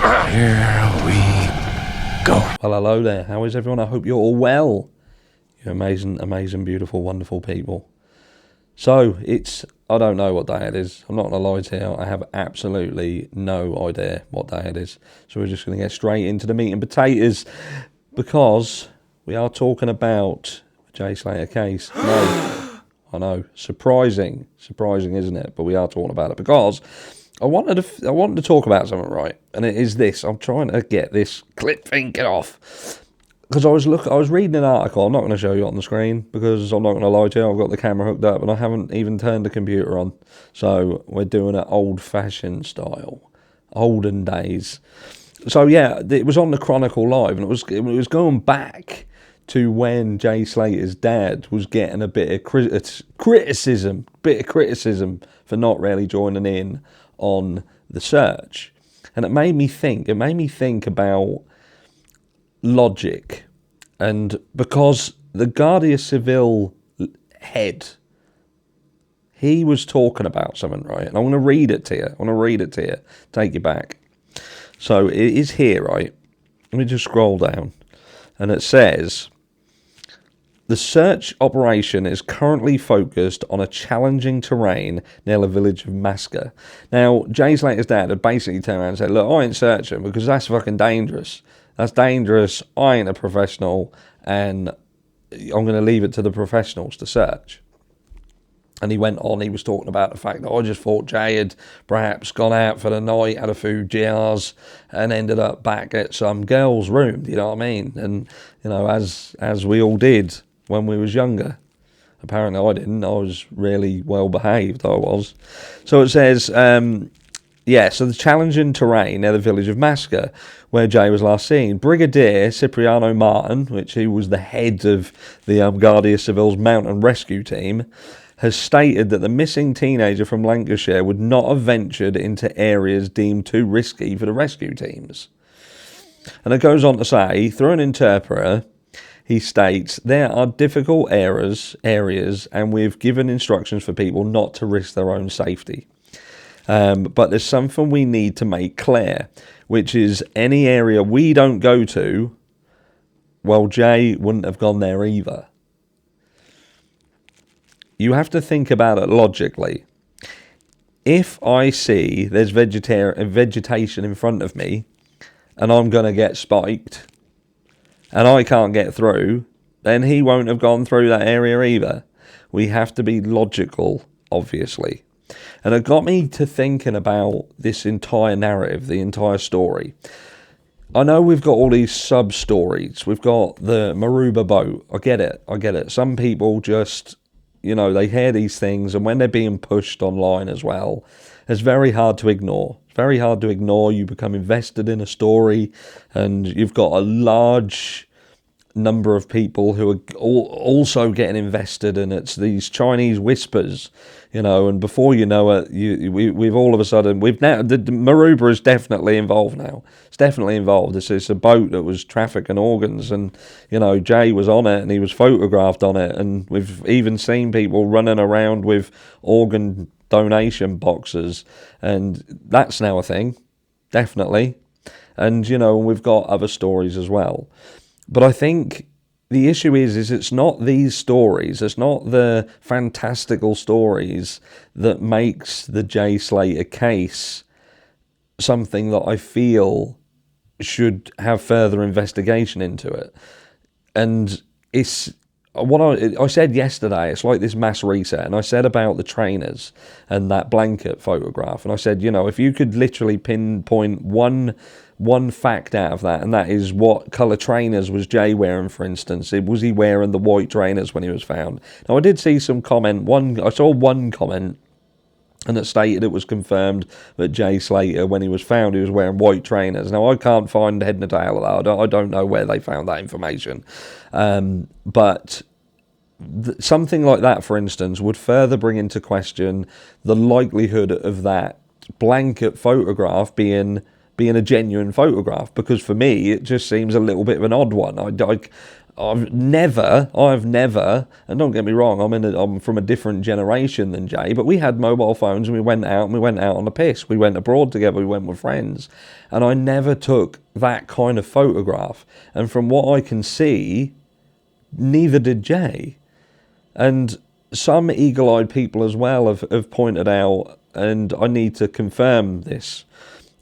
Here we go. Well, hello there. How is everyone? I hope you're all well. You're amazing, amazing, beautiful, wonderful people. So, I don't know what day it is. I'm not going to lie to you. I have absolutely no idea what day it is. So we're just going to get straight into the meat and potatoes because we are talking about Jay Slater case. No, I know. Surprising, isn't it? But we are talking about it because I wanted to talk about something, right? And it is this. I'm trying to get this clip thinking off. Because I was reading an article. I'm not going to show you on the screen because I'm not going to lie to you. I've got the camera hooked up and I haven't even turned the computer on. So we're doing it old-fashioned style, olden days. So yeah, it was on the Chronicle Live, and it was going back to when Jay Slater's dad was getting a bit of criticism for not really joining in on the search, and it made me think about logic, and because the Guardia Civil head, he was talking about something, right? And I want to read it to you. Take you back. So it is here, right? Let me just scroll down, and it says, the search operation is currently focused on a challenging terrain near the village of Maska. Now, Jay Slater's dad had basically turned around and said, look, I ain't searching because that's fucking dangerous. That's dangerous. I ain't a professional, and I'm going to leave it to the professionals to search. And he went on, he was talking about the fact that I just thought Jay had perhaps gone out for the night, had a few jars, and ended up back at some girl's room, you know what I mean? And, you know, as we all did when we was younger. Apparently I didn't. I was really well behaved, I was. So it says, so the challenging terrain near the village of Maska, where Jay was last seen. Brigadier Cipriano Martin, which he was the head of the Guardia Civil's mountain rescue team, has stated that the missing teenager from Lancashire would not have ventured into areas deemed too risky for the rescue teams. And it goes on to say, through an interpreter, he states, there are difficult areas and we've given instructions for people not to risk their own safety. But there's something we need to make clear, which is any area we don't go to, well, Jay wouldn't have gone there either. You have to think about it logically. If I see there's vegetation in front of me and I'm going to get spiked and I can't get through, then he won't have gone through that area either. We have to be logical, obviously. And it got me to thinking about this entire narrative, the entire story. I know we've got all these sub-stories. We've got the Maruba boat. I get it. Some people just, you know, they hear these things, and when they're being pushed online as well, it's very hard to ignore. Very hard to ignore. You become invested in a story, and you've got a large number of people who are also getting invested, and it's these Chinese whispers, you know, and before you know it, we've all of a sudden, the Maruba is definitely involved now. It's definitely involved. It's a boat that was trafficking organs, and, you know, Jay was on it and he was photographed on it, and we've even seen people running around with organ donation boxes, and that's now a thing, definitely. And, you know, we've got other stories as well. But I think the issue is it's not these stories, it's not the fantastical stories that makes the Jay Slater case something that I feel should have further investigation into it. And it's what I said yesterday, it's like this mass reset, and I said about the trainers and that blanket photograph, and I said, you know, if you could literally pinpoint one fact out of that, and that is what colour trainers was Jay wearing, for instance. Was he wearing the white trainers when he was found? Now, I did see some comment, I saw one comment, and it stated it was confirmed that Jay Slater, when he was found, he was wearing white trainers. Now, I can't find head and tail of that. I don't know where they found that information. But something like that, for instance, would further bring into question the likelihood of that blanket photograph being a genuine photograph, because for me, it just seems a little bit of an odd one. I've never, and don't get me wrong, I'm from a different generation than Jay, but we had mobile phones and we went out on the piss. We went abroad together, we went with friends, and I never took that kind of photograph. And from what I can see, neither did Jay. And some eagle-eyed people as well have pointed out, and I need to confirm this,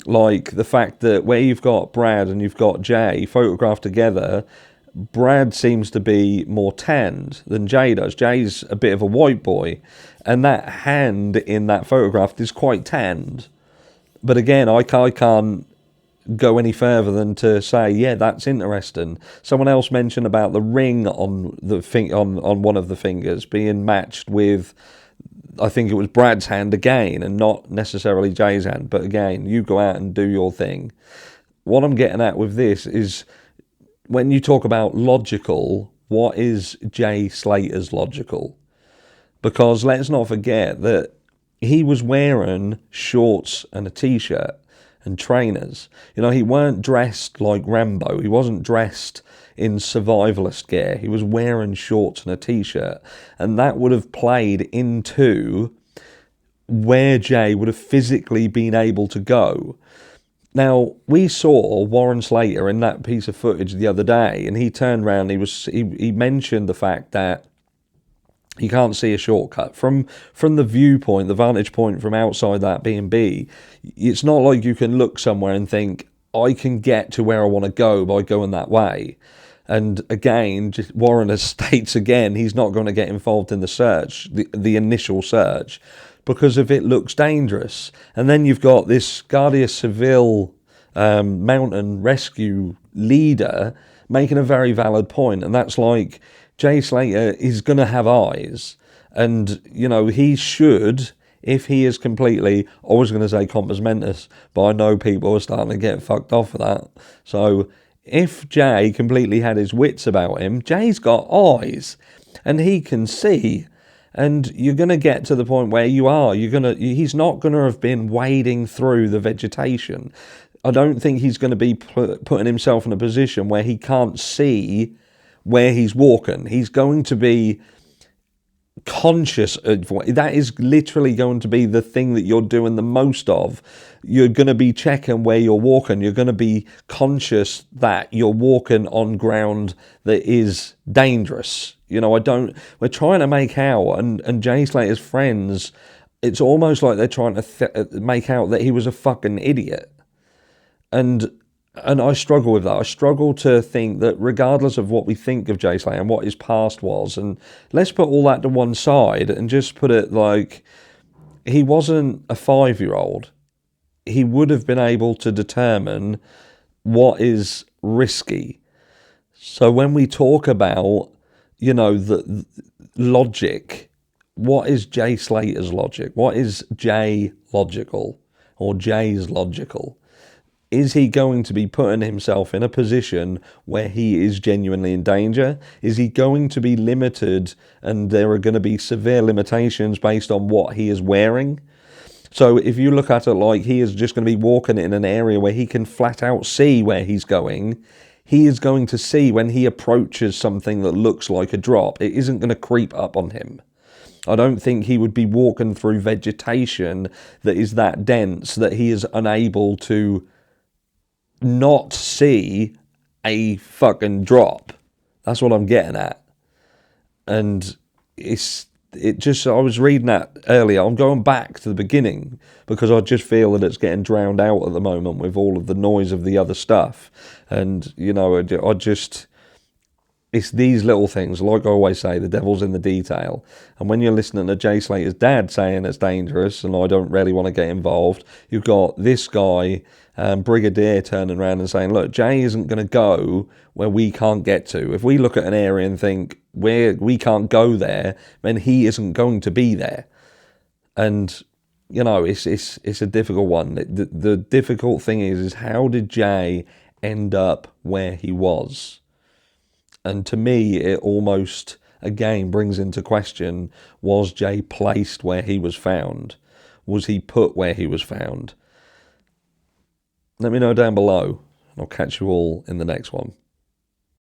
like the fact that where you've got Brad and you've got Jay photographed together, Brad seems to be more tanned than Jay does. Jay's a bit of a white boy, and that hand in that photograph is quite tanned. But again, I can't go any further than to say, yeah, that's interesting. Someone else mentioned about the ring on the on one of the fingers being matched with, I think it was Brad's hand again, and not necessarily Jay's hand. But again, you go out and do your thing. What I'm getting at with this is, when you talk about logical, what is Jay Slater's logical? Because let's not forget that he was wearing shorts and a t-shirt and trainers. You know, he weren't dressed like Rambo. He wasn't dressed in survivalist gear. He was wearing shorts and a t-shirt. And that would have played into where Jay would have physically been able to go. Now, we saw Warren Slater in that piece of footage the other day, and he turned around, he mentioned the fact that you can't see a shortcut. From the viewpoint, the vantage point from outside that B&B, it's not like you can look somewhere and think, I can get to where I want to go by going that way. And again, Warren states again, he's not going to get involved in the search, the initial search, because if it looks dangerous. And then you've got this Guardia Civil mountain rescue leader making a very valid point, and that's like, Jay Slater is going to have eyes, and you know, he should, if he is completely, I was going to say compos mentis, but I know people are starting to get fucked off with that. So if Jay completely had his wits about him, Jay's got eyes and he can see. And you're going to get to the point where he's not going to have been wading through the vegetation. I don't think he's going to be putting himself in a position where he can't see where he's walking. He's going to be conscious of that. Is literally going to be the thing that you're doing the most of. You're going to be checking where you're walking. You're going to be conscious that you're walking on ground that is dangerous. You know, we're trying to make out, and Jay Slater's friends, it's almost like they're trying to make out that he was a fucking idiot. And I struggle with that. I struggle to think that regardless of what we think of Jay Slater and what his past was, and let's put all that to one side and just put it like, he wasn't a 5-year-old. He would have been able to determine what is risky. So when we talk about, you know, the logic, what is Jay Slater's logic? What is Jay logical, or Jay's logical? Is he going to be putting himself in a position where he is genuinely in danger? Is he going to be limited, and there are going to be severe limitations based on what he is wearing? So if you look at it like he is just going to be walking in an area where he can flat out see where he's going, he is going to see when he approaches something that looks like a drop. It isn't going to creep up on him. I don't think he would be walking through vegetation that is that dense that he is unable to not see a fucking drop. That's what I'm getting at. And I was reading that earlier. I'm going back to the beginning because I just feel that it's getting drowned out at the moment with all of the noise of the other stuff. And, you know, it's these little things, like I always say, the devil's in the detail. And when you're listening to Jay Slater's dad saying it's dangerous and I don't really want to get involved, you've got this guy, Brigadier, turning around and saying, look, Jay isn't going to go where we can't get to. If we look at an area and think we can't go there, then he isn't going to be there. And, you know, it's a difficult one. The difficult thing is how did Jay end up where he was? And to me, it almost, again, brings into question, was Jay placed where he was found? Was he put where he was found? Let me know down below, and I'll catch you all in the next one.